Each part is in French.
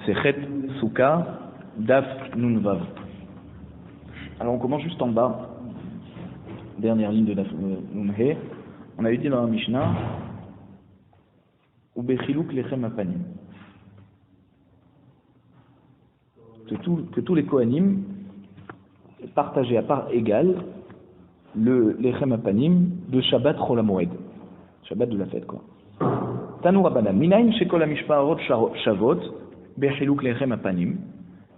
C'est Chet Souka Daf Nunvav. Alors on commence juste en bas, dernière ligne de Daf Nunhe. On avait dit dans la Mishnah Ubechiluk Lechem Apanim, que tous les Kohanim partageaient à part égale le Lechem Apanim de Shabbat Chol HaMoed, Shabbat de la fête quoi. Tanu Rabbanan Minayin Shekol HaMishparot Shavot Bechiluk Lechem Apanim.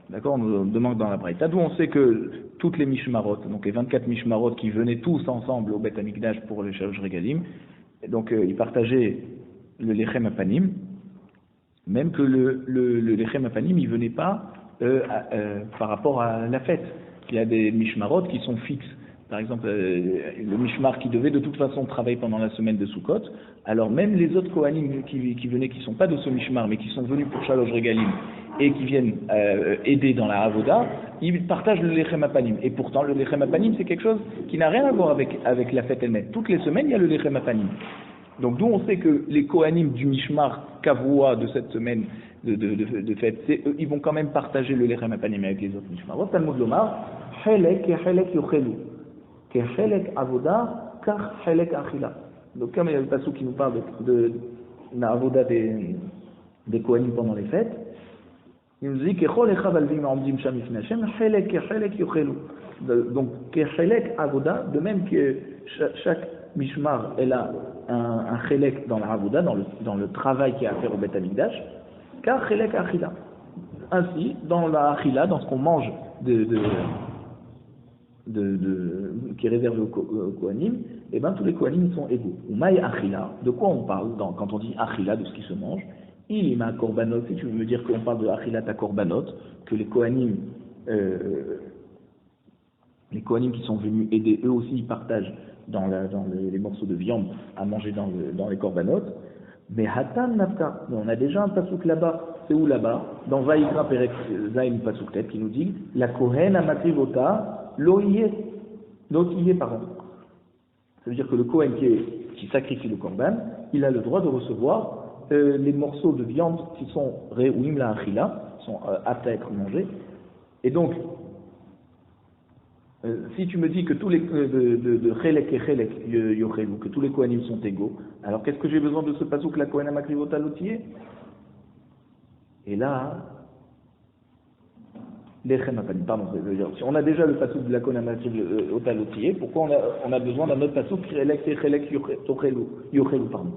D'accord, on demande dans la Braïta. D'où on sait que toutes les Mishmarot, donc les 24 Mishmarot qui venaient tous ensemble au Beth Amikdash pour les Shalosh Regalim, donc ils partageaient le Lechem Apanim, même que le Lechem Apanim, il venait pas par rapport à la fête. Il y a des Mishmarot qui sont fixes. Par exemple, le Mishmar qui devait de toute façon travailler pendant la semaine de Sukkot, alors même les autres Kohanim qui venaient, qui ne sont pas de ce Mishmar, mais qui sont venus pour Shalosh Regalim, et qui viennent aider dans la Avoda, ils partagent le Lechem Apanim. Et pourtant, le Lechem Apanim, c'est quelque chose qui n'a rien à voir avec la fête elle-même. Toutes les semaines, il y a le Lechem Apanim. Donc d'où on sait que les Kohanim du Mishmar Kavua de cette semaine de fête, ils vont quand même partager le Lechem Apanim avec les autres Mishmarot. Talmud Lomar, Chelek et Chelek Yochelu. Chelek Avoda, car Chelek Achila. Donc comme il y a le passage qui nous parle de la Avoda des Kohanim pendant les fêtes, il nous dit que donc Chelek Avoda, de même que chaque Mishmar elle a un Chelek dans la Avoda, dans le travail qu'il y a à faire au Beth Amikdash, car Chelek Achila. Ainsi, dans la Achila, dans ce qu'on mange qui est réservé aux Kohanim, et ben tous les Kohanim sont égaux. Ou Maï Achila, de quoi on parle quand on dit Achila, de ce qui se mange? Il y a Korbanot, si tu veux me dire qu'on parle de Achilat à Korbanot, que les Kohanim qui sont venus aider, eux aussi ils partagent dans les morceaux de viande à manger dans les Korbanot. Mais Hatan Nafka, on a déjà un pasouk là-bas. C'est où là-bas? Dans Vaïkra Perek Zain pasouk tête qui nous dit la Kohen Amakrivota Loïe, pardon. Ça veut dire que le Kohen qui sacrifie le Korban, il a le droit de recevoir les morceaux de viande qui sont Re'uim la Achila, sont aptes à être mangés. Et donc, si tu me dis que tous les de Chelek et Chelek Yochelu, que tous les Kohanim sont égaux, alors qu'est-ce que j'ai besoin de ce pasouk la Kohen Amakrivota Lotiye? Et là, Lechem Apanim, pardon, si on a déjà le pasouk de la Kohen Amakrivota Lotiye, pourquoi on a besoin d'un autre pasouk Chelek et Chelek Yochelu, pardon.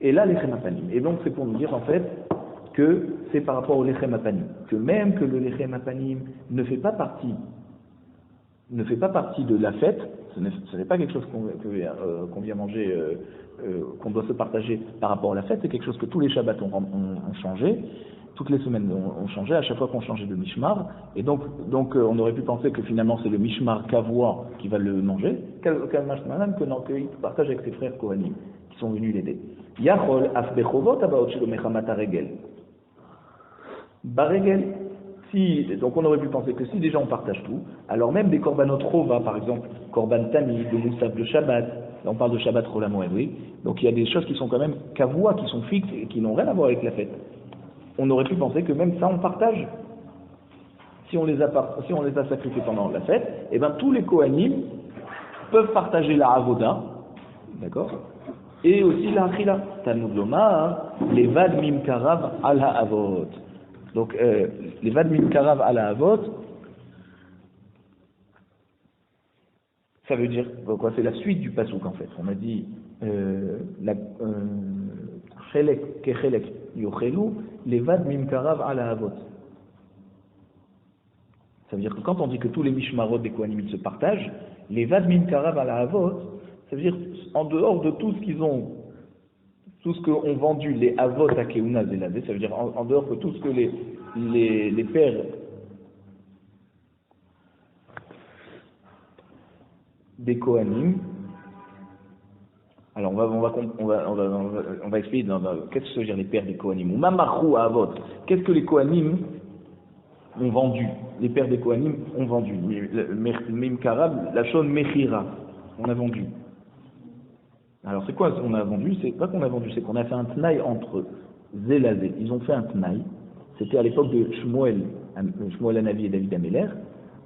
Et là, Lechem Apanim. Et donc, c'est pour nous dire, en fait, que c'est par rapport au Lechem Apanim. Que même que le Lechem Apanim ne fait pas partie de la fête, ce n'est pas quelque chose qu'on vient manger, qu'on doit se partager par rapport à la fête, c'est quelque chose que tous les Shabbats ont changé, toutes les semaines ont changé, à chaque fois qu'on changeait de Mishmar, et donc on aurait pu penser que finalement c'est le Mishmar Kavua qui va le manger, qu'il partage avec ses frères Kohanim, qui sont venus l'aider. Yachol af bechovot abaot shelo mechamat haregel. Baregel. Donc on aurait pu penser que si déjà on partage tout, alors même des korbanot rova, par exemple, korban tami, de moussaf, de Shabbat, là on parle de Shabbat Chol HaMoed, oui, donc il y a des choses qui sont quand même kavua, qui sont fixes et qui n'ont rien à voir avec la fête. On aurait pu penser que même ça on partage. Si on les a sacrifiés pendant la fête, et bien tous les Kohanim peuvent partager la avoda, d'accord, et aussi la achila. Talmud Lomar, les vad mimkarav al ha'avot. Donc, les vad mimkarav al ha'avot, ça veut dire quoi? C'est la suite du pasouk en fait. On a dit chelek kechelek yochelu, les vad mimkarav al ha'avot. Ça veut dire que quand on dit que tous les mishmarot des Kohanim se partagent, les vad mimkarav al ha'avot, ça veut dire en dehors de tout ce qu'ont vendu les avot à Keuna Zéladé, ça veut dire en dehors de tout ce que les pères des Kohanim. Alors on va expliquer qu'est-ce que ça veut dire les pères des Kohanim. Ou Mamarou à Avot. Qu'est-ce que les Kohanim ont vendu? Les pères des Kohanim ont vendu. Mimkarab, la chose Mechira. On a vendu. Alors c'est quoi qu'on a vendu? C'est pas qu'on a vendu, c'est qu'on a fait un tnaï entre eux. Zélazé. Ils ont fait un tnaï c'était à l'époque de Shmuel Hanavi et David Améler,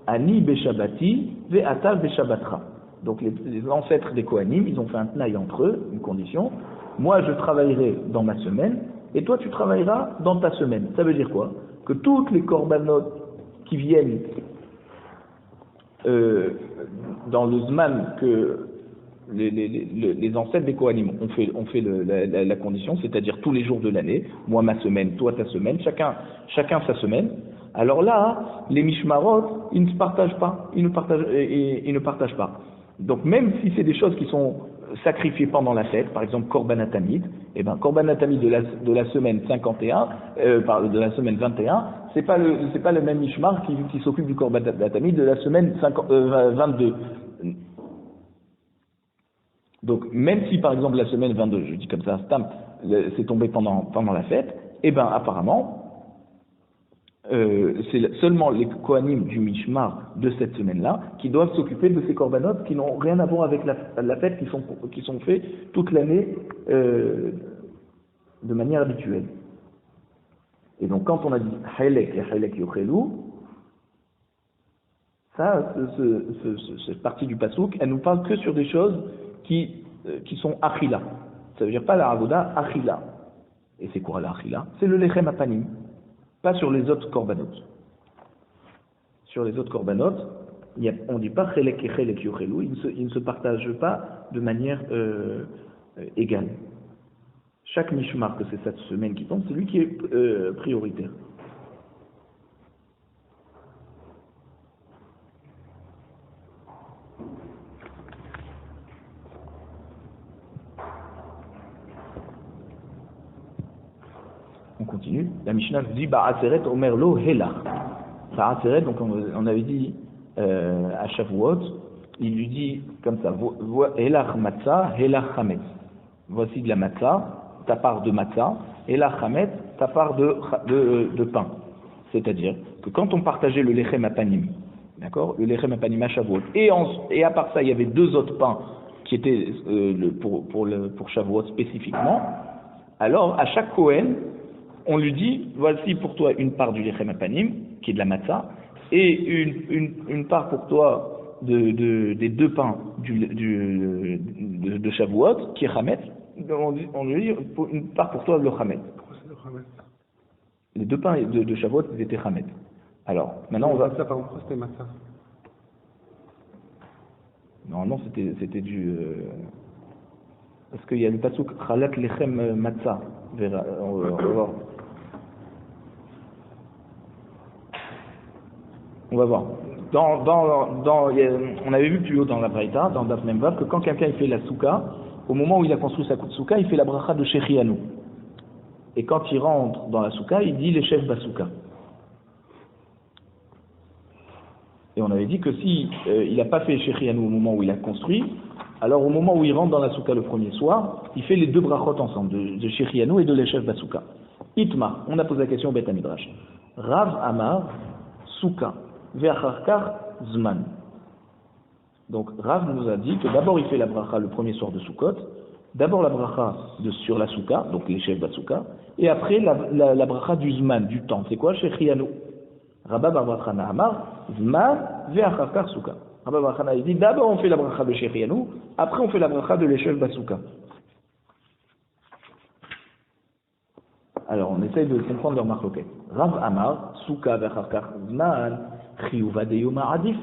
Ani Beshabati Ve'ata Beshabatra. Donc les ancêtres des Kohanim, ils ont fait un tnaï entre eux, une condition. Moi, je travaillerai dans ma semaine, et toi, tu travailleras dans ta semaine. Ça veut dire quoi? Que toutes les korbanot qui viennent dans le Zman que les ancêtres des Kohanim ont fait la condition, c'est-à-dire tous les jours de l'année, moi ma semaine, toi ta semaine, chacun sa semaine. Alors là, les Mishmarot, ils ne se partagent pas, ils ne partagent pas. Donc même si c'est des choses qui sont sacrifiées pendant la fête, par exemple Korban Atamid, et ben Korban Atamid de la semaine 51, de la semaine 21, c'est pas le même Mishmar qui s'occupe du Korban Atamid de la semaine 22. Donc même si par exemple la semaine 22, je dis comme ça, c'est tombé pendant la fête, et ben apparemment c'est seulement les Kohanim du Mishmar de cette semaine-là qui doivent s'occuper de ces korbanot qui n'ont rien à voir avec la fête, qui sont faits toute l'année de manière habituelle. Et donc quand on a dit Haylek et Haylek Yochelu, ça, cette partie du Passouk, elle nous parle que sur des choses qui sont Achila. Ça veut dire pas la Avoda, Achila. Et c'est quoi la Achila? C'est le Lechem Apanim. Pas sur les autres korbanot. Sur les autres korbanot, on ne dit pas Chelek et Chelek Yochelu, ils ne se partagent pas de manière égale. Chaque mishmar que c'est cette semaine qui tombe, c'est lui qui est prioritaire. On continue. La Mishnah dit Ba'aseret Omer Lo Helach. Ba'aseret, donc on avait dit à Shavuot, il lui dit comme ça Helach Matzah, Helach Chametz. Voici de la Matzah, ta part de Matzah, Helach Chametz, ta part de pain. C'est-à-dire que quand on partageait le Lechem Apanim, d'accord, le Lechem Apanim à Shavuot, et à part ça, il y avait deux autres pains qui étaient pour Shavuot spécifiquement, alors à chaque Kohen, on lui dit, voici pour toi une part du Lechem Apanim, qui est de la matzah, et une part pour toi des deux pains de Shavuot, qui est Chametz. On lui dit une part pour toi de le Chametz. Les deux pains de Shavuot, ils étaient Chametz. Alors, maintenant on va... Pourquoi c'était matzah? Normalement, c'était du... Parce qu'il y a le pasuk Chalak Lechem Matzah. On va voir. On avait vu plus haut dans la Braïta, dans Daf Memvav, que quand quelqu'un fait la souka, au moment où il a construit sa souka, il fait la bracha de Shechianu. Et quand il rentre dans la souka, il dit les chefs basouka. Et on avait dit que si il n'a pas fait Shechianu au moment où il a construit, alors au moment où il rentre dans la souka le premier soir, il fait les deux brachot ensemble, de Shechianu et de l'Eshef Basouka. Itma, on a posé la question au Beth Midrash. Rav Amar, souka, ve'acharkar zman. Donc Rav nous a dit que d'abord il fait la bracha le premier soir de Sukkot, d'abord la bracha sur la souka, donc l'Eshef Basouka, et après la bracha du zman, du temps. C'est quoi Shechianu? Rabba Bar Bachana Amar, zman ve'acharkar souka. Rabba Bachana il dit d'abord on fait la bracha de Shechianu, après on fait la bracha de l'Eshef Basouka. Alors on essaye de comprendre leur marloquet. Rav Amar, Souka ve'acharkar zman, chiyuva de yoma adif.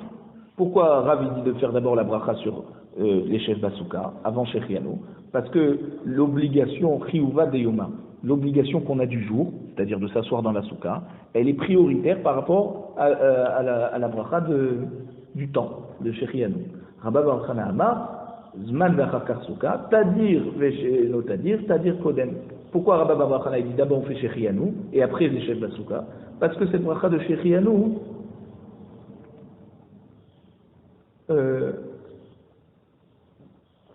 Pourquoi Rav il dit de faire d'abord la bracha sur l'Eshef Basouka avant Shechianu? Parce que l'obligation chiyuva de yoma, l'obligation qu'on a du jour, c'est-à-dire de s'asseoir dans la souka, elle est prioritaire par rapport à la bracha du temps de Shechianu. Rabba Bar Chana Amar, Zman ve'acharkar souka, tadir ve'shelo tadir kodem. Pourquoi Rabba Bar Chana dit d'abord on fait Shechianu et après l'Eshef Basouka? Parce que cette bracha de Shechianu,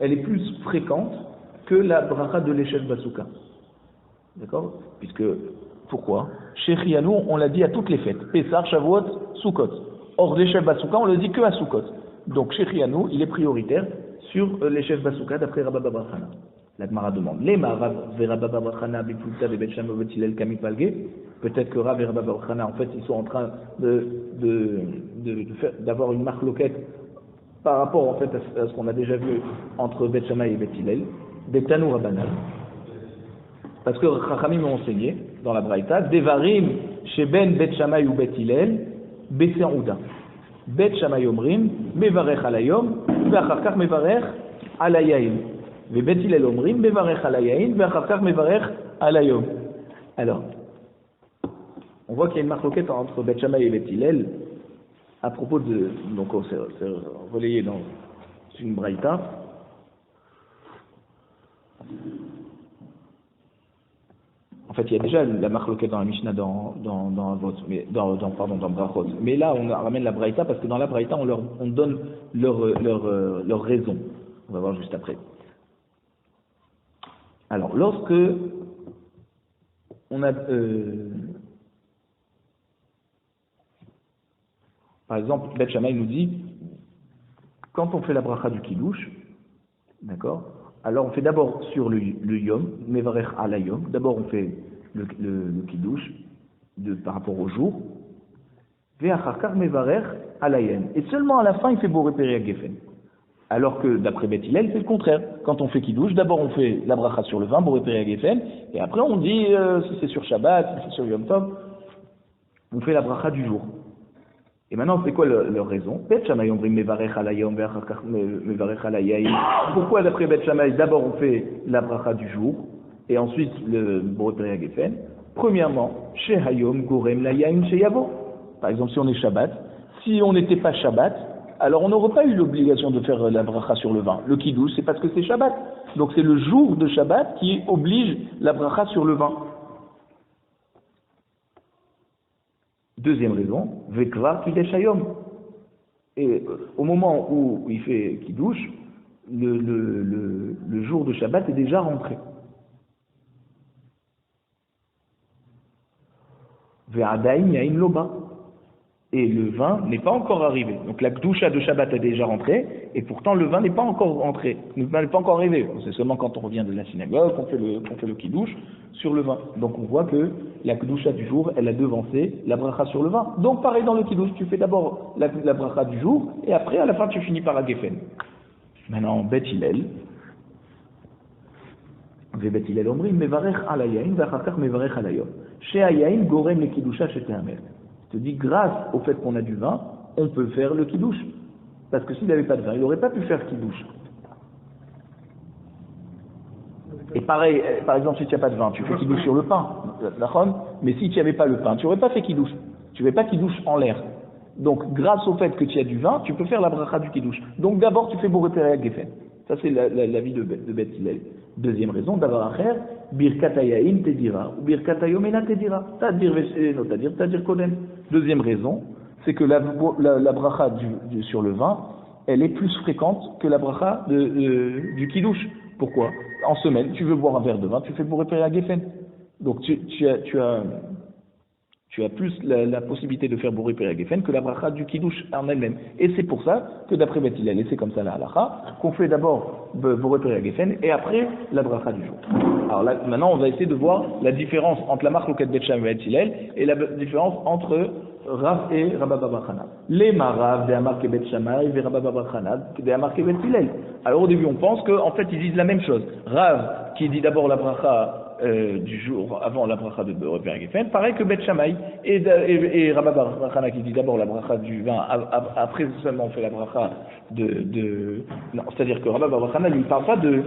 elle est plus fréquente que la bracha de l'Eshef Basouka. D'accord? Pourquoi? Shechianu, on l'a dit à toutes les fêtes. Pessah, Shavuot, Sukkot. Or, l'Eshef Basouka, on le dit que à Sukkot. Donc, Shechianu, il est prioritaire sur l'Eshef Basouka d'après Rabba Bar Chana. La Gemara demande. Peut-être que Rav et Rabba Bar Chana, en fait, ils sont en train d'avoir une marloquette par rapport en fait à ce qu'on a déjà vu entre Bet Shammai et Bet Hillel, Betanu Rabbanan. Parce que Chachamim m'ont enseigné dans la Braïta, Devarim chez Ben Bet Shammai ou Bet Hillel, Beseouda. Bet Shammai omrim, Mevarech alayom, Ve'acharkach Mevarech alayayim. Ve Bet Hillel omrim, Mevarech alayayim, Ve'acharkach Mevarech alayom. Alors, on voit qu'il y a une marloquette entre Bet Shammai et Bet Hillel à propos de. Donc, c'est relayé dans une Braïta. En fait, il y a déjà la marloquette dans la Mishnah dans Brachot. Mais là, on ramène la Braïta parce que dans la Braïta, on donne leur raison. On va voir juste après. Alors, lorsque on a par exemple, Bet Shammai nous dit, quand on fait la bracha du Kiddush, d'accord, alors on fait d'abord sur le Yom, Mevarech ala Yom, d'abord on fait le Kiddush par rapport au jour, Ve'acharkar Mevarech ala Yom, et seulement à la fin il fait Boré Peri Geffen. Alors que d'après Bet Hillel, c'est le contraire. Quand on fait Kiddush, d'abord on fait la bracha sur le vin, Boré Peri Geffen, et après on dit, si c'est sur Shabbat, si c'est sur Yom Tov, on fait la bracha du jour. Et maintenant, c'est quoi leur raison? Bet Shammai omrim mevarech alayom ve'acharkach mevarech alayayim. Pourquoi d'après Bet Shammai, d'abord on fait la bracha du jour et ensuite le Boré Peri Geffen? Premièrement, chez Hayom gorem layayim sheyavo. Par exemple, si on est Shabbat, si on n'était pas Shabbat, alors on n'aurait pas eu l'obligation de faire la bracha sur le vin. Le Kiddush, c'est parce que c'est Shabbat. Donc c'est le jour de Shabbat qui oblige la bracha sur le vin. Deuxième raison, Vekvar Kidesh Hayom. Et au moment où il fait Kiddush, le jour de Shabbat est déjà rentré. Ve'adaim Yaim Loba. Et le vin n'est pas encore arrivé. Donc la Kdusha de Shabbat est déjà rentrée, et pourtant le vin n'est pas encore rentré, n'est pas encore arrivé. C'est seulement quand on revient de la synagogue qu'on fait le Kiddush sur le vin. Donc on voit que la Kdusha du jour, elle a devancé la bracha sur le vin. Donc pareil dans le Kiddush, tu fais d'abord la bracha du jour, et après à la fin tu finis par la Geffen. Maintenant, Bet Hillel, Bet Hillel omrim, mevarech ala yain, v'achakach mevarech ala yom. Chez Hayain, gorem le Kiddusha chez Tehamer. Je te dis, grâce au fait qu'on a du vin, on peut faire le Kiddush. Parce que s'il n'avait pas de vin, il n'aurait pas pu faire Kiddush. Et pareil, par exemple, si tu n'as pas de vin, tu fais Kiddush sur le pain, mais si tu n'avais pas le pain, tu n'aurais pas fait Kiddush. Tu ne fais pas Kiddush en l'air. Donc, grâce au fait que tu as du vin, tu peux faire la bracha du Kiddush. Donc, d'abord, tu fais Boré Peri Geffen. Ça, c'est l'avis de Bet Hillel. Deuxième raison, d'avoir à faire Birkat Hayaim Tedira, ou Birkat Hayomena Tedira. Tadir Vesheno, Tadir Kodem. Deuxième raison, c'est que la bracha sur le vin, elle est plus fréquente que la bracha du Kiddush. Pourquoi? En semaine, tu veux boire un verre de vin, tu fais Boré Peri Geffen. Donc, tu as plus la possibilité de faire Boré Peri Geffen que la bracha du Kiddush en elle-même. Et c'est pour ça que d'après Bet Hillel, et c'est comme ça la halacha, qu'on fait d'abord Boré Peri Geffen et après la bracha du jour. Alors là, maintenant, on va essayer de voir la différence entre la marque loquette Bet Shammai et Bet Hillel et la différence entre Rav et Rabba Bar Chana. Les Marav, des marques Bet Shammai, et Rabba Bar Chana, des marques Bet Hillel. Alors au début, on pense qu'en fait, ils disent la même chose. Rav, qui dit d'abord la bracha du jour avant la bracha de Boré Peri Geffen, pareil que Bet Shammai et Rabba Bar Chana qui dit d'abord la bracha du vin, après seulement on fait la bracha non, c'est-à-dire que Rabba Bar Chana lui il parle pas du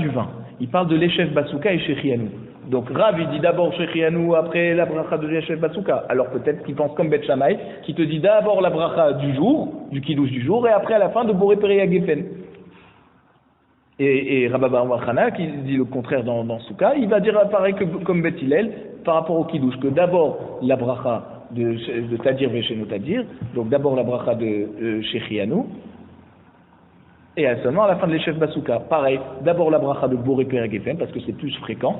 vin, il parle de l'Eshef Basouka et Shechianu. Donc Rav il dit d'abord Shechianu après la bracha de l'Eshef Basouka. Alors peut-être qu'il pense comme Bet Shammai qui te dit d'abord la bracha du jour, du Kiddush du jour et après à la fin de Boré Peri Geffen. Et Rabba Bar Chana, qui dit le contraire dans Souka, il va dire pareil que comme Bet Hillel par rapport au Kiddush, que d'abord la bracha de Tadir Vesheno Tadir, donc d'abord la bracha de Shechianu, et seulement à la fin de l'Eshef Basouka, pareil, d'abord la bracha de Boré Peri Geffen, parce que c'est plus fréquent,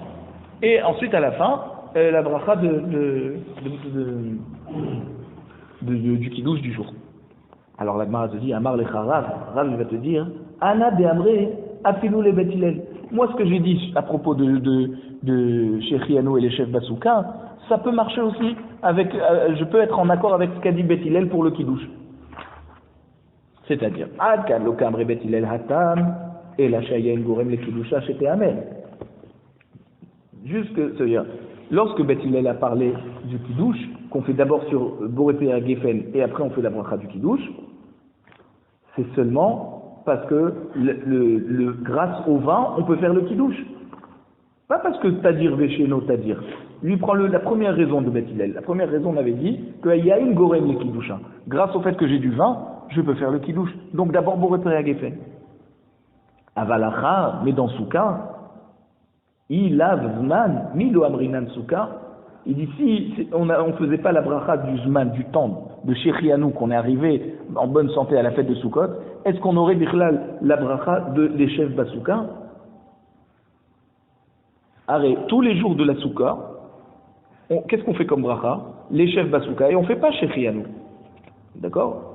et ensuite à la fin, la bracha du Kiddush du jour. Alors la Gemara te dit, Amar lecha Rav, Rav va te dire, Ana de Amré, Afilou le Bet Hillel. Moi, ce que j'ai dit à propos de Shechianu et les chefs Basouka, ça peut marcher aussi avec, je peux être en accord avec ce qu'a dit Beth Hillel pour le Kiddush. C'est-à-dire, Ad kan lo kamre Beth Hillel hatam, et la shayen gorem le Kiddusha chez Amen. C'est-à-dire, lorsque Beth Hillel a parlé du Kiddush, qu'on fait d'abord sur Borépé à Geffen et après on fait la bracha du Kiddush, c'est seulement parce que grâce au vin, on peut faire le Kiddush. Pas parce que Tadir Véchéno Tadir. Lui prend la première raison de Beth Hillel. La première raison, on avait dit qu'il y a une gorem le Kiddusha. Grâce au fait que j'ai du vin, je peux faire le Kiddush. Donc d'abord Borépé à Geffen. Avalacha, mais dans Souka, il lave Zman, Milo Amrinan Souka. Il dit si on ne faisait pas la bracha du Zman, du temps, de Shechianu, qu'on est arrivé en bonne santé à la fête de Sukkot, est-ce qu'on aurait bichlal la bracha des chefs Basouka? Arrête, tous les jours de la Souka, qu'est-ce qu'on fait comme bracha? Les chefs Basouka, et on ne fait pas Shechianu. D'accord?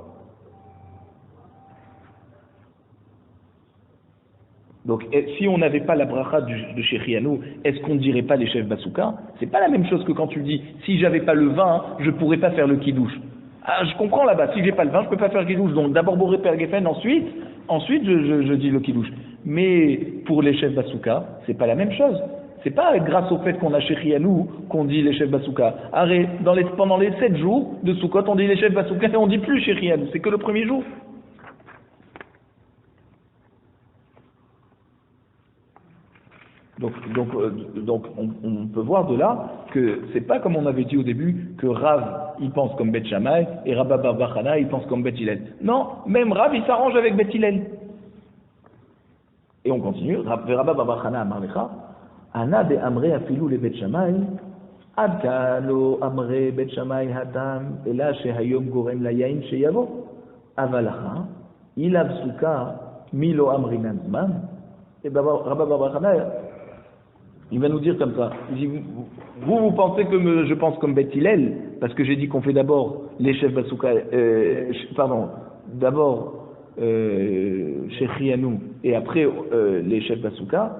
Donc, si on n'avait pas la bracha de Shechianu, est-ce qu'on ne dirait pas les chefs Basouka? C'est pas la même chose que quand tu dis, si j'avais pas le vin, je pourrais pas faire le Kiddush. Ah, je comprends là-bas, si j'ai pas le vin, je peux pas faire le Kiddush. Donc, d'abord Boré Per Geffen, ensuite, je dis le Kiddush. Mais, pour les chefs Basouka, c'est pas la même chose. C'est pas grâce au fait qu'on a Shechianu qu'on dit les chefs Basouka. Arrête, pendant les 7 jours de Sukkot, on dit les chefs Basouka et on dit plus Shechianu. C'est que le premier jour. Donc on peut voir de là que c'est pas comme on avait dit au début que Rav il pense comme Beth Shammai et Rabba bar bar Chana il pense comme Beth Hillel. Non, même Rav il s'arrange avec Beth Hillel. Et on continue. Rabba bar bar Chana amar lecha ana de amre afilu le Beth Shammai ad kalo amre Beth Shammai hadam ela shehayom gorem layain sheyavo avalacha ilav suka milo amrinan zman. Et Rabba bar bar Chana il va nous dire comme ça. Il dit, vous pensez que je pense comme Beth Hillel, parce que j'ai dit qu'on fait d'abord les chefs Basouka, d'abord Shechianu et après les chefs Basouka.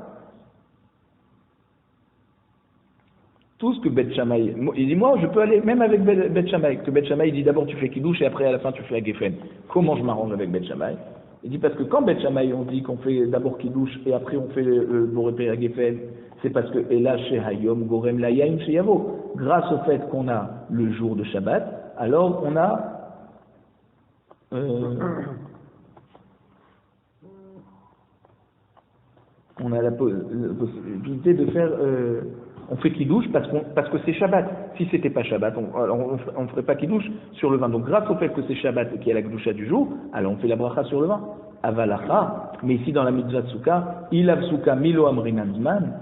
Tout ce que Beth Shammai, il dit moi je peux aller même avec Beth Shammai, que Beth Shammai il dit d'abord tu fais Kiddush et après à la fin tu fais à Geffen. Comment je m'arrange avec Beth Shammai? Il dit parce que quand Beth Shammai on dit qu'on fait d'abord Kiddush et après on fait Borépé à Geffen, c'est parce que Ela Shehayom Gorem Layaim Sheyavo. Grâce au fait qu'on a le jour de Shabbat, alors on a la possibilité de faire on fait Kiddush parce que c'est Shabbat. Si c'était pas Shabbat, on ferait pas Kiddush sur le vin. Donc grâce au fait que c'est Shabbat et qu'il y a la Kedusha du jour, alors on fait la bracha sur le vin. Avalacha, mais ici dans la mitzvah de Souka, ilav Souka milo amrinan zman.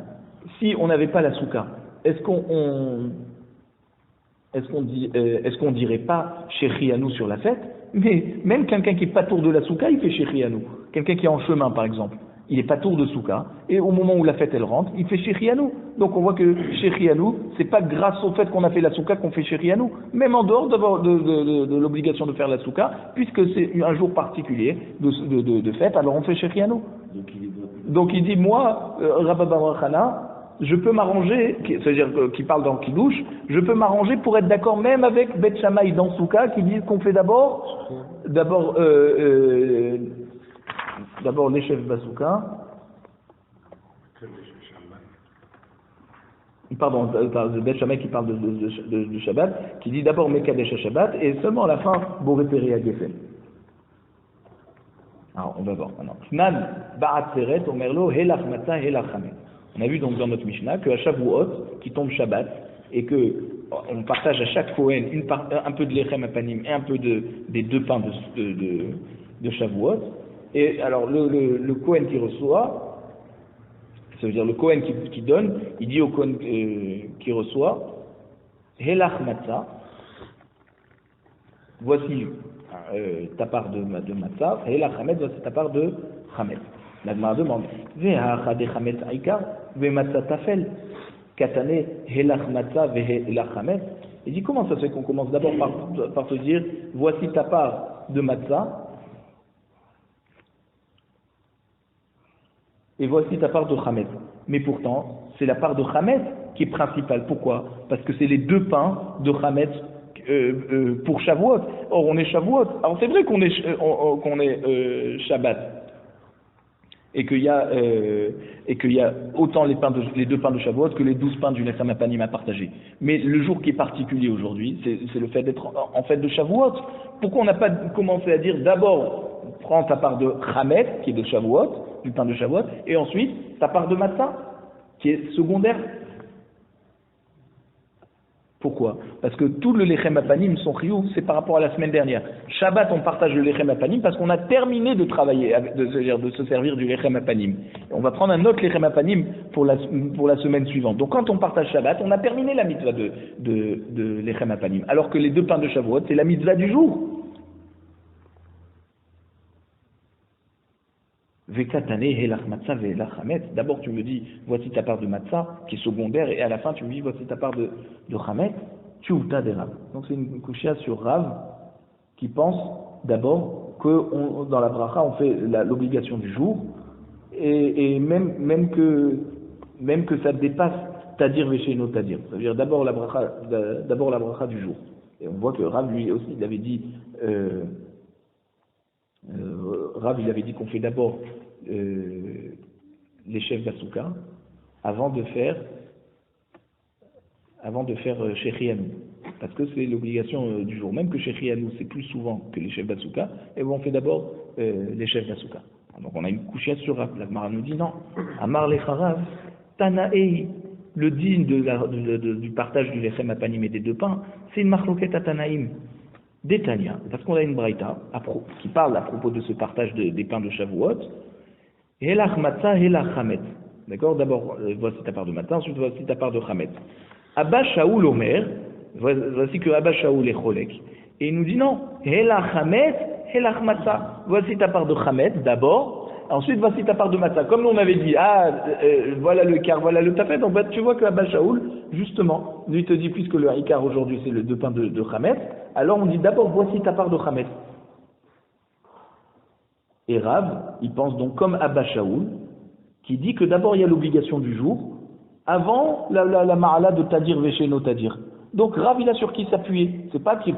Si on n'avait pas la Souka, est-ce qu'on dirait pas Shechianu sur la fête? Mais même quelqu'un qui est pas tour de la Souka, il fait Shechianu. Quelqu'un qui est en chemin par exemple, il est pas tour de Souka, et au moment où la fête elle rentre, il fait Shechianu. Donc on voit que Shechianu, c'est pas grâce au fait qu'on a fait la Souka qu'on fait Shechianu, même en dehors de l'obligation de faire la Souka, puisque c'est un jour particulier de fête, alors on fait Shechianu. Donc il dit, moi, Rabba bar Chana, je peux m'arranger, c'est-à-dire qui parle dans Kiddush, je peux m'arranger pour être d'accord même avec Beth Shammai dans Souka qui disent qu'on fait d'abord les chefs Basouka. Pardon, Beth Shammai qui parle de Shabbat, qui dit d'abord Mekadesh Shabbat et seulement à la fin Borépé à Geffen. Alors on va voir maintenant. Nan ba'at seret omerlo helach matzah helach chametz. On a vu donc dans notre Mishnah qu'à Shavuot, qui tombe Shabbat, et que on partage à chaque Kohen un peu de lechem apanim et un peu des 2 pains de Shavuot. Et alors le Kohen qui reçoit, ça veut dire le Kohen qui donne, il dit au Kohen qui reçoit, Helach matzah, voici ta part de matzah, Helach chametz, voici ta part de chametz. La Gemara demande, Ve'acha de chametz aïkar, ve'matzah tafel, katane helach matzah ve'helach chametz. Il dit comment ça se fait qu'on commence d'abord par te dire, voici ta part de matzah, et voici ta part de Chametz. Mais pourtant, c'est la part de Chametz qui est principale. Pourquoi? Parce que c'est les 2 pains de Chametz pour Shavuot. Or, on est Shavuot. Alors, c'est vrai qu'on est Shabbat. Et qu'il y a autant les 2 pains de Shavuot que les 12 pains du Lechem Hapanim à partager. Mais le jour qui est particulier aujourd'hui, c'est le fait d'être en fête de Shavuot. Pourquoi on n'a pas commencé à dire d'abord, prends ta part de Chametz, qui est de Shavuot, du pain de Shavuot, et ensuite ta part de matzah, qui est secondaire? Pourquoi? Parce que tout le Lechem Hapanim, son chiyuv, c'est par rapport à la semaine dernière. Shabbat, on partage le Lechem Hapanim parce qu'on a terminé de travailler, de se servir du Lechem Hapanim. On va prendre un autre Lechem Hapanim pour la semaine suivante. Donc quand on partage Shabbat, on a terminé la mitzvah de Lechem Hapanim. Alors que les 2 pains de Shavuot, c'est la mitzvah du jour. D'abord tu me dis voici ta part de matzah qui est secondaire et à la fin tu me dis voici ta part de chametz, tu outa des Rav. Donc c'est une couchia sur Rav qui pense d'abord que dans la bracha on fait l'obligation du jour et même que ça dépasse tadir vesheno tadir. Ça veut dire d'abord la bracha du jour. Et on voit que Rav lui aussi il avait dit Rav il avait dit qu'on fait d'abord les chefs d'Asuka avant de faire Shechianu, parce que c'est l'obligation du jour. Même que Shechianu c'est plus souvent que les chefs d'Asuka, et on fait d'abord les chefs d'Asuka. Donc on a une couchette sur Rav. La Gemara nous dit non. Amar lecharav Tanaei, le digne du partage du Lechem Hapanim et des 2 pains, c'est une marloquette à Tanaïm. D'Etania, parce qu'on a une braïta qui parle à propos de ce partage des pains de Shavuot. Helach matzah, helach chametz. D'accord? D'abord, voici ta part de matzah, ensuite voici ta part de chametz. Abba Shaoul Omer, voici que Abba Shaoul est cholek. Et il nous dit non, helach chametz, helach matzah. Voici ta part de chametz d'abord, ensuite voici ta part de matzah. Comme on avait dit, voilà le quart, voilà le tafet. Donc tu vois que Abba Shaoul, justement, lui te dit, puisque le Haïkar aujourd'hui c'est le 2 pains de chametz, alors on dit d'abord voici ta part de chametz. Et Rav, il pense donc comme Abba Shaoul, qui dit que d'abord il y a l'obligation du jour, avant la ma'ala de Tadir Vesheno Tadir. Donc Rav il a sur qui s'appuyer. C'est pas qu'il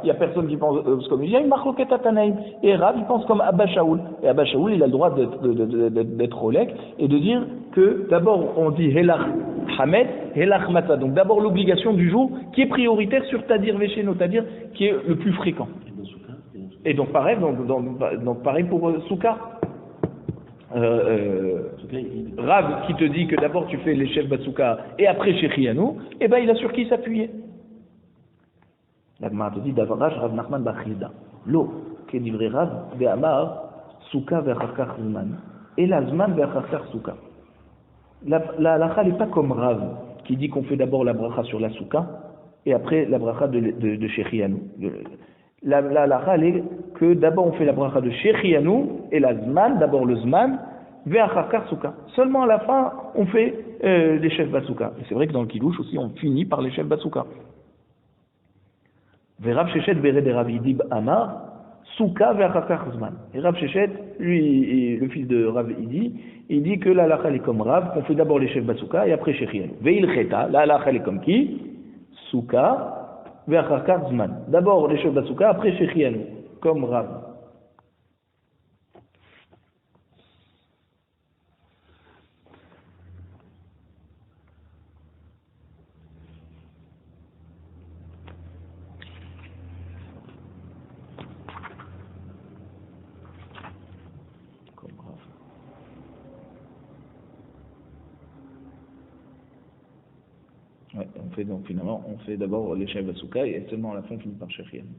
y a personne qui pense comme il y a une marloquette à Tanaïm. Et Rav il pense comme Abba Shaoul. Et Abba Shaoul il a le droit d'être rolek et de dire que d'abord on dit Helach Hamet, Helach Matzah. Donc d'abord l'obligation du jour qui est prioritaire sur Tadir Vesheno Tadir, qui est le plus fréquent. Et donc pareil, donc pareil pour Souka. Rav qui te dit que d'abord tu fais les chefs Batsouka et après Shechianu, et ben il a sur qui s'appuyer. La Gemara te dit Davarash Rav Nachman Bachilda. Lo, qui est livré Rav, Be'amar, Souka ve'achar zman. Et la zman ve'achar souka. La halakha n'est pas comme Rav qui dit qu'on fait d'abord la bracha sur la Souka et après la bracha de Shechianu. La halakha est que d'abord on fait la bracha de Shechianu et la zman, d'abord le zman, ve'achar souka. Seulement à la fin on fait les chefs Batsouka. Et c'est vrai que dans le Kiddush aussi on finit par les chefs Batsouka. Ve'Rav Sheshet ve'Red Rav Idib Amar souka ve'achar zman. Et Rav Sheshet, lui le fils de Rav Idi, il dit que la halakha est comme Rav, qu'on fait d'abord les chefs Batsouka et après Shechianu. Ve'il cheta, la halakha est comme qui? Souka ve'achar zman. D'abord les chefs Batsouka, après Shechianu, comme Rav. Ouais, donc finalement, on fait d'abord les chefs Batsouka et seulement à la fin on finit par Shechianu.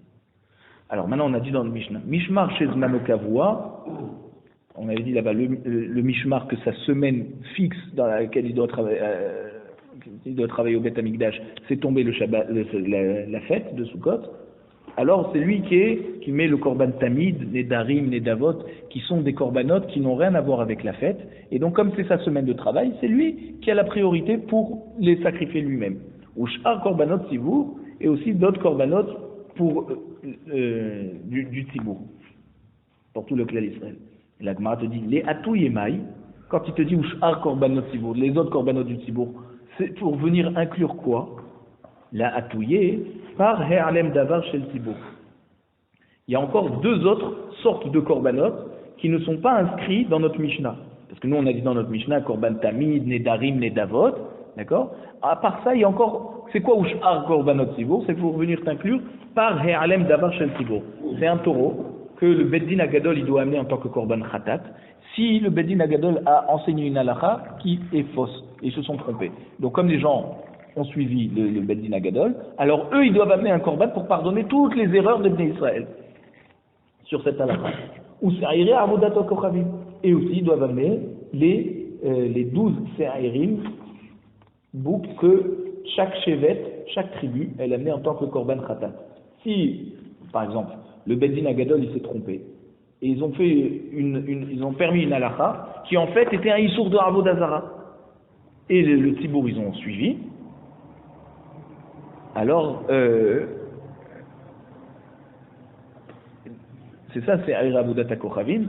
Alors maintenant on a dit dans le Mishnah, Mishmar chez Zmanokavua, on avait dit là-bas le Mishmar que sa semaine fixe dans laquelle il doit travailler au Beth Amikdash, c'est tombé le Shabbat, la fête de Sukkot. Alors c'est lui qui met le korban tamid, les darim, les davot, qui sont des korbanotes qui n'ont rien à voir avec la fête. Et donc comme c'est sa semaine de travail, c'est lui qui a la priorité pour les sacrifier lui-même. Ou sh'ar korbanot sivour, et aussi d'autres korbanotes pour du tibour, pour tout le clan d'Israël. La Gemara te dit, les atou yemai, quand il te dit Ush'ar Korbanot Tzibour, les autres Korbanot du Tzibour, c'est pour venir inclure quoi? La atouillé par He'alem Davar chez le Tzibour. Il y a encore deux autres sortes de Korbanot qui ne sont pas inscrits dans notre Mishnah. Parce que nous, on a dit dans notre Mishnah Korban Tamid, Nedarim, Nedavot, d'accord? À part ça, il y a encore, c'est quoi Ush'ar Korbanot Tzibour? C'est pour venir t'inclure par He'alem Davar Shel Tzibour. C'est un taureau que le Beddin Agadol il doit amener en tant que Korban Khatat. Si le Beddin Agadol a enseigné une halakha qui est fausse, et ils se sont trompés. Donc comme les gens ont suivi le Beddin Agadol, alors eux ils doivent amener un Korban pour pardonner toutes les erreurs de Bnei Israël sur cette halakha. Ou Se'airé Avodat Kochavim. Et aussi ils doivent amener les 12 Se'airim boucs que chaque chevet, chaque tribu, elle amenait en tant que Korban Khatat. Si, par exemple, le Beddin Agadol il s'est trompé, et ils ont permis une halakha qui en fait était un issour de Avodah Zara. Et le Tzibour ils ont suivi. Alors, c'est ça, c'est Aïra Avodat Kochavim.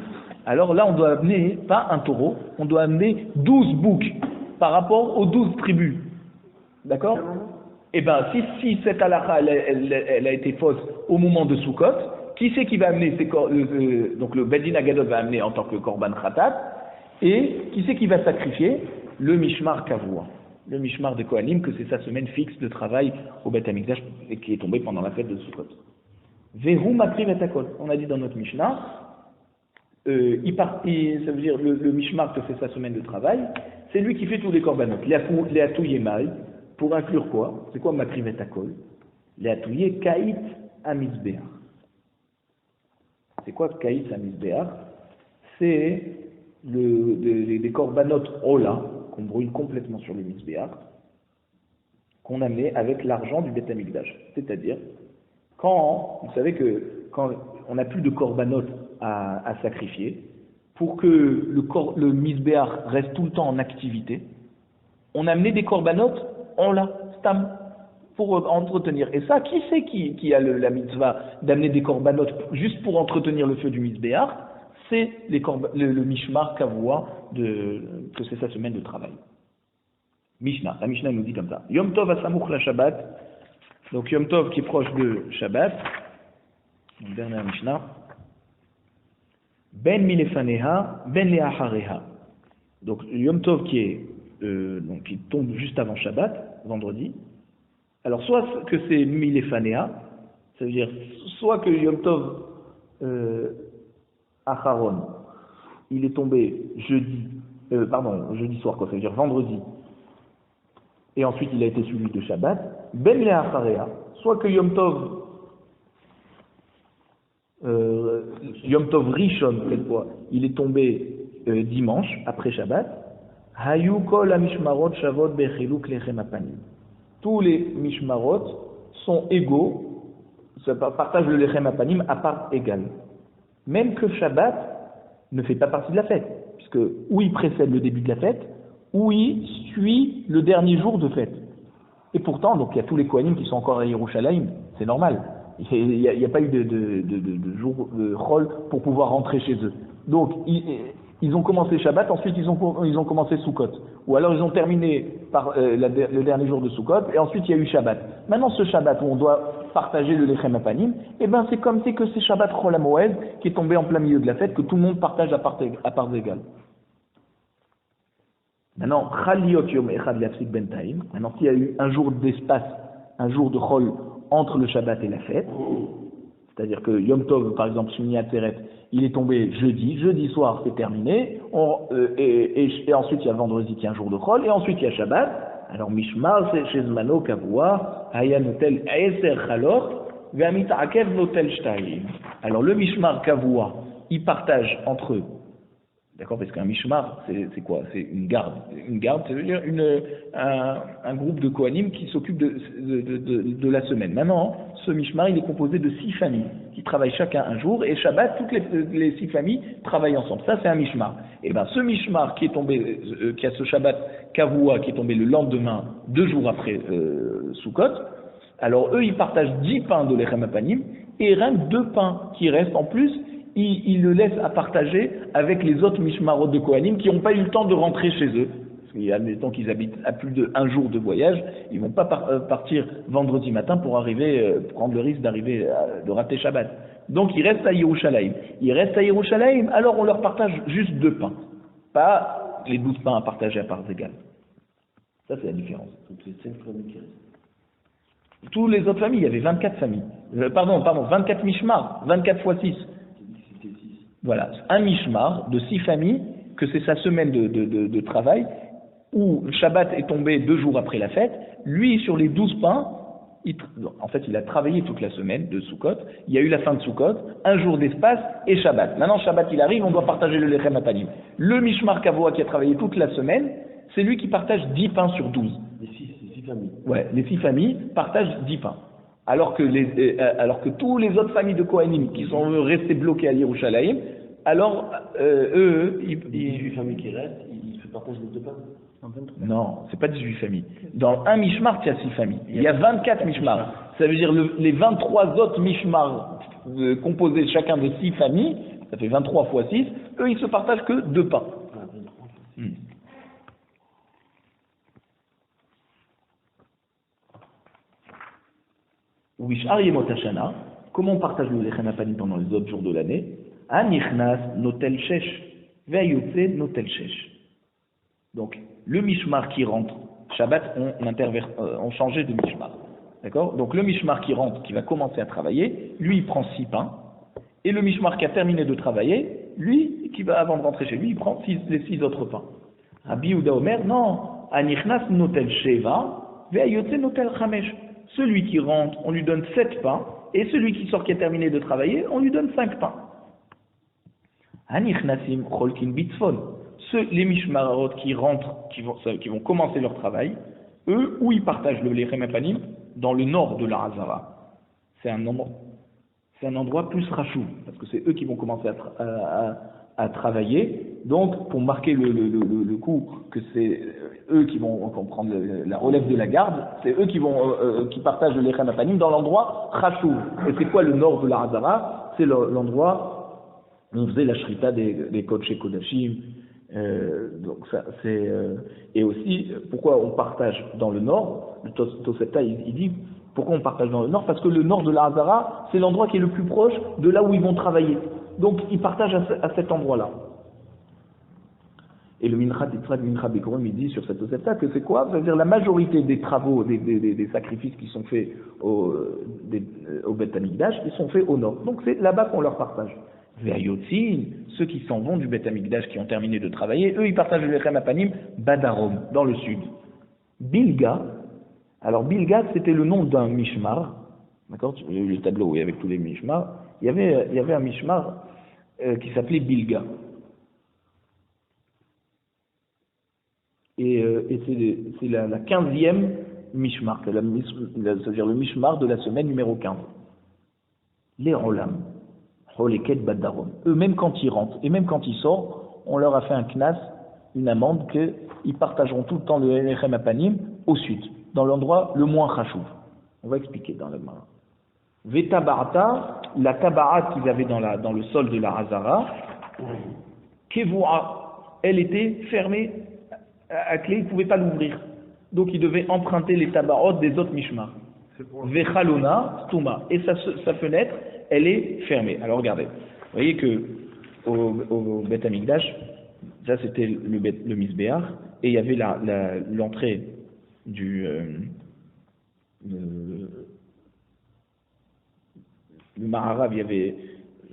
Alors là, on doit amener, pas un taureau, on doit amener 12 boucs par rapport aux 12 tribus. D'accord? Eh bien, si cette halakha elle a été fausse au moment de Sukkot, qui c'est qui va amener donc le Beddin Agadol va amener en tant que Korban Khatat, et qui c'est qui va sacrifier? Le Mishmar Kavua, le Mishmar de Kohanim, que c'est sa semaine fixe de travail au Beth Amikdash et qui est tombée pendant la fête de Sukkot. Vehu Makriv et Akol, on a dit dans notre Mishnah, ça veut dire le Mishmar que fait sa semaine de travail, c'est lui qui fait tous les Korbanot. Les atouillés mal, pour inclure quoi? C'est quoi Makriv et Akol? Les atouillés Kaït Amizbeach. C'est quoi Kaït Amizbeach? C'est des korbanot Ola, qu'on brûle complètement sur le Mizbeach, qu'on amenait avec l'argent du Beth Amikdash. C'est-à-dire, vous savez que quand on n'a plus de korbanot à sacrifier, pour que le Mizbeach reste tout le temps en activité, on amenait des korbanot Ola, Stam, pour entretenir. Et ça, qui c'est qui a la mitzvah d'amener des korbanot juste pour entretenir le feu du Mizbeach? C'est le Mishmar Kavua, que c'est sa semaine de travail. Mishnah. La Mishnah nous dit comme ça. Yom Tov Asamuch la Shabbat. Donc Yom Tov qui est proche de Shabbat. Donc, dernière Mishnah. Ben milefaneha, ben leachareha. Donc Yom Tov qui tombe juste avant Shabbat, vendredi. Alors soit que c'est milefaneha, ça veut dire soit que Yom Tov Acharon, il est tombé jeudi soir, quoi, ça veut dire vendredi, et ensuite il a été suivi de Shabbat, Ben Leacharea, soit que Yom Tov Rishon, cette fois, il est tombé dimanche, après Shabbat, Hayu kol ha-mishmarot shavot bechiluk lechem hapanim. Tous les mishmarot sont égaux, partagent le lechem hapanim à part égale. Même que Shabbat ne fait pas partie de la fête, puisque ou il précède le début de la fête, ou il suit le dernier jour de fête. Et pourtant, donc il y a tous les Kohanim qui sont encore à Yerushalayim, c'est normal. Il n'y a pas eu de jour de Chol pour pouvoir rentrer chez eux. Donc ils ont commencé Shabbat, ensuite ils ont commencé Sukkot. Ou alors ils ont terminé par le dernier jour de Sukkot, et ensuite il y a eu Shabbat. Maintenant ce Shabbat où on doit partager le Lechem Hapanim, eh ben c'est comme c'est que c'est Shabbat Chol HaMoed qui est tombé en plein milieu de la fête, que tout le monde partage à parts égales. Maintenant, Chaliot Yom Echad Yafsik Bentaim. Maintenant, s'il y a eu un jour d'espace, un jour de Chol entre le Shabbat et la fête, c'est-à-dire que Yom Tov, par exemple, Shmini Atzeret, il est tombé jeudi soir, c'est terminé, et ensuite il y a vendredi qui est un jour de Chol, et ensuite il y a Shabbat. Alors Mishmar, c'est chez Zmano Kavua, Haya Notel Eser Chalot, Ve'amit Akev Notel Shtayim. Alors le Mishmar Kavua, il partage entre eux. D'accord, parce qu'un mishmar, c'est quoi? C'est une garde. Une garde, ça veut dire un groupe de Kohanim qui s'occupe de la semaine. Maintenant, ce mishmar, il est composé de 6 familles qui travaillent chacun un jour, et Shabbat, toutes les 6 familles travaillent ensemble. Ça, c'est un mishmar. Et bien, ce mishmar qui est tombé, qui a ce Shabbat Kavua, qui est tombé le lendemain, 2 jours après Sukkot, alors eux, ils partagent 10 pains de Lechem Hapanim, et rien que 2 pains qui restent en plus, il le laisse à partager avec les autres mishmarot de Kohanim qui n'ont pas eu le temps de rentrer chez eux. Parce qu'il y a des temps qu'ils habitent à plus d'un jour de voyage, ils vont pas partir vendredi matin pour arriver, prendre le risque d'arriver, de rater Shabbat. Donc ils restent à Yerushalayim. Ils restent à Yerushalayim, alors on leur partage juste 2 pains. Pas les 12 pains à partager à parts égales. Ça c'est la différence. Donc les 5 familles qui restent. Tous les autres familles, il y avait 24 familles. 24 mishmar, 24 fois 6. C'était 6. Voilà, un mishmar de 6 familles, que c'est sa semaine de travail, où Shabbat est tombé 2 jours après la fête. Lui, sur les 12 pains, en fait, il a travaillé toute la semaine de Sukkot. Il y a eu la fin de Sukkot, un jour d'espace et Shabbat. Maintenant, Shabbat, il arrive, on doit partager le lechem apanim. Le mishmar kavoa qui a travaillé toute la semaine, c'est lui qui partage 10 pains sur 12. Les 6 familles. Ouais, les 6 familles partagent 10 pains. Alors que tous les autres familles de Kohanim qui sont restées bloquées à Yerushalayim, alors eux, Les 18 familles qui restent, ils se partagent les 2 pains. Non, c'est pas 18 familles. Dans un mishmar, il y a 6 familles. Il y a 24 mishmar. Ça veut dire les 23 autres mishmar composés chacun de 6 familles, ça fait 23 fois 6, eux ils se partagent que 2 pains. Wishar Yemot Hashana, comment on partage le lechem apanim pendant les autres jours de l'année? Anichnas notel shesh, ve'ayotze notel shesh. Donc, le mishmar qui rentre, Shabbat, on changeait de mishmar. D'accord? Donc, le mishmar qui rentre, qui va commencer à travailler, lui, il prend 6 pains. Et le mishmar qui a terminé de travailler, lui, qui va, avant de rentrer chez lui, il prend les 6 autres pains. Rabbi Yehuda Omer, non. Anichnas notel sheva, ve'ayotze notel chamesh. Celui qui rentre, on lui donne 7 pains. Et celui qui sort, qui a terminé de travailler, on lui donne 5 pains. Anichnasim cholkin bitzfon. Les mishmarot qui rentrent, qui vont commencer leur travail, eux, où ils partagent le lechem apanim, dans le nord de la Hazara. C'est un endroit plus rachou, parce que c'est eux qui vont commencer à travailler. Donc, pour marquer le coup que c'est eux qui vont prendre la relève de la garde, c'est eux qui partagent le lechem apanim dans l'endroit rachou. Et c'est quoi le nord de la Hazara? C'est l'endroit où on faisait la shrita des Kodesh Kodashim. Donc ça c'est et aussi pourquoi on partage dans le nord. Le Tosefta il dit pourquoi on partage dans le nord, parce que le nord de la Hazara c'est l'endroit qui est le plus proche de là où ils vont travailler, donc ils partagent à cet endroit là. Et le Mincha Bikurim il dit sur cette Tosefta que c'est quoi? Ça veut dire la majorité des travaux, des sacrifices qui sont faits au Beth Amikdash, ils sont faits au nord, donc c'est là-bas qu'on leur partage. Ve'ayotzin, ceux qui s'en vont du Beth Amikdash, qui ont terminé de travailler, eux ils partagent le lechem apanim Badarom, dans le sud. Bilga, alors Bilga c'était le nom d'un mishmar, d'accord, le tableau avec tous les mishmars, il y avait un mishmar qui s'appelait Bilga. Et c'est la 15e mishmar, c'est-à-dire le mishmar de la semaine numéro 15. Les Rolam. Eux, même quand ils rentrent et même quand ils sortent, on leur a fait un knas, une amende, qu'ils partageront tout le temps le lechem apanim au sud, dans l'endroit le moins chachouv. On va expliquer dans la Gemara. Vetabarta, la tabarat qu'ils avaient dans le sol de la Hazara, Kevoa, elle était fermée à clé, ils ne pouvaient pas l'ouvrir. Donc ils devaient emprunter les tabarot des autres mishmar. Vechalona, Stuma. Et sa fenêtre, elle est fermée. Alors regardez, vous voyez que au Beth Amikdash, ça c'était le Mizbeach, et il y avait l'entrée du le Maharav, il y avait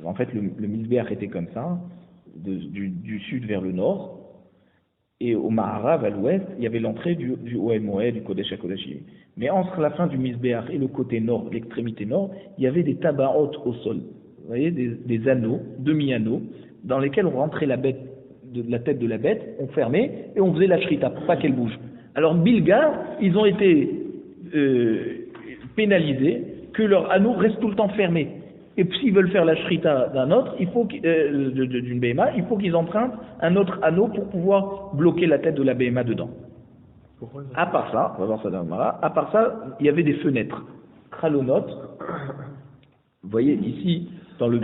en fait le Mizbeach était comme ça, du sud vers le nord, et au Maharav, à l'ouest, il y avait l'entrée du Ohel Moed, du Kodesh HaKodashim. Mais entre la fin du Mizbeach et le côté nord, l'extrémité nord, il y avait des tabaot au sol. Vous voyez, des anneaux, demi-anneaux, dans lesquels on rentrait la tête de la bête, on fermait et on faisait la shrita pour pas qu'elle bouge. Alors Bilga, ils ont été pénalisés que leurs anneaux restent tout le temps fermés. Et s'ils veulent faire la shrita d'un autre, d'une BMA, il faut qu'ils empruntent un autre anneau pour pouvoir bloquer la tête de la BMA dedans. À part ça, on va voir ça dans le Mara, à part ça, il y avait des fenêtres. Kralonot, vous voyez ici, dans le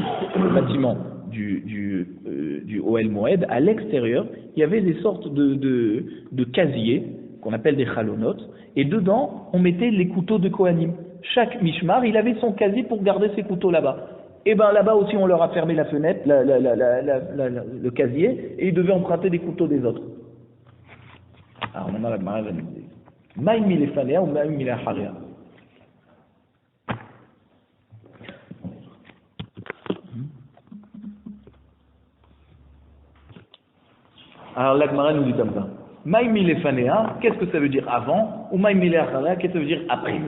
bâtiment du Ohel Moed, à l'extérieur, il y avait des sortes de casiers, qu'on appelle des chalonot, et dedans, on mettait les couteaux de Kohanim. Chaque mishmar, il avait son casier pour garder ses couteaux là-bas. Et bien là-bas aussi, on leur a fermé la fenêtre, le casier, et ils devaient emprunter des couteaux des autres. Alors maintenant, la Gemara va nous dire Maïm il est fanéa ou maïm il est haria. Alors la Gemara nous dit comme ça Maïm il est fanéa, qu'est-ce que ça veut dire avant? Ou maïm il est haria, qu'est-ce que ça veut dire après?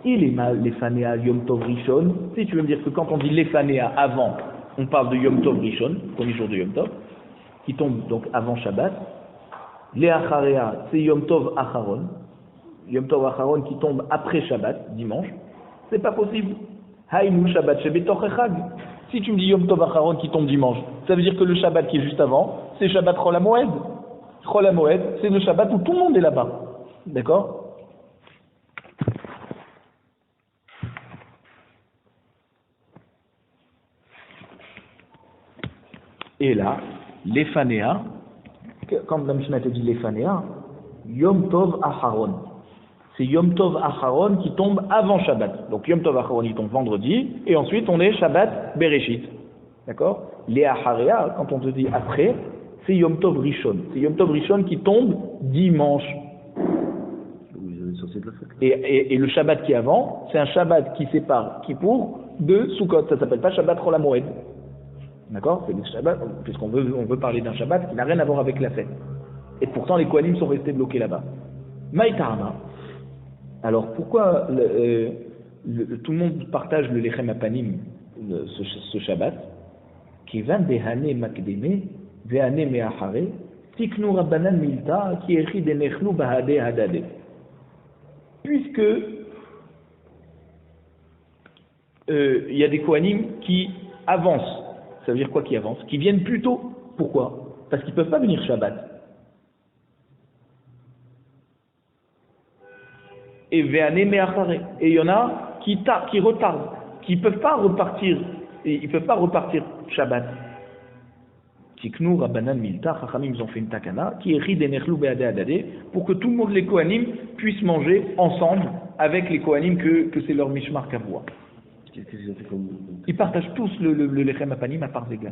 Il est mal l'Efanéa Yom Tov Rishon. Si tu veux me dire que quand on dit l'Efanéa avant, on parle de Yom Tov Rishon, premier jour de Yom Tov, qui tombe donc avant Shabbat. L'Eacharea, c'est Yom Tov Acharon. Yom Tov Acharon qui tombe après Shabbat, dimanche. C'est pas possible. Haïnou Shabbat Shebetoch Echag. Si tu me dis Yom Tov Acharon qui tombe dimanche, ça veut dire que le Shabbat qui est juste avant, c'est Shabbat Chol HaMoed. Chol HaMoed, c'est le Shabbat où tout le monde est là-bas. D'accord? Et là, l'Efanéa, comme la Mishnah te dit l'Efanéa, Yom Tov Acharon. C'est Yom Tov Acharon qui tombe avant Shabbat. Donc Yom Tov Acharon, il tombe vendredi, et ensuite on est Shabbat Bereshit. D'accord? Les Acharia, quand on te dit après, c'est Yom Tov Rishon. C'est Yom Tov Rishon qui tombe dimanche. Et le Shabbat qui est avant, c'est un Shabbat qui sépare Kippour de Sukkot. Ça ne s'appelle pas Shabbat Chol HaMoed. D'accord? C'est le Shabbat, puisqu'on veut parler d'un Shabbat qui n'a rien à voir avec la fête. Et pourtant, les Kohanim sont restés bloqués là-bas. Maïtarama. Alors, pourquoi tout le monde partage le Lechem Apanim, ce Shabbat? Kivan dehane makdeme, vehane meachare, tiknu rabbanan milta, ki echi denechnu bahade hadade. Puisque il y a des Kohanim qui avancent. Ça veut dire quoi qui avance? Qui viennent plus tôt. Pourquoi? Parce qu'ils ne peuvent pas venir Shabbat. Et ve'ane me'achare. Et il y en a qui retardent, qui ne peuvent pas repartir. Et ils ne peuvent pas repartir Shabbat. Tiknu Rabbanan Milta, Chachamim, ils ont fait une takana, qui est rid enerlou be'ade adade, pour que tout le monde, les Kohanim, puissent manger ensemble avec les Kohanim que c'est leur mishmar kavua. Ils partagent tous le lechem apanim à part Zégla.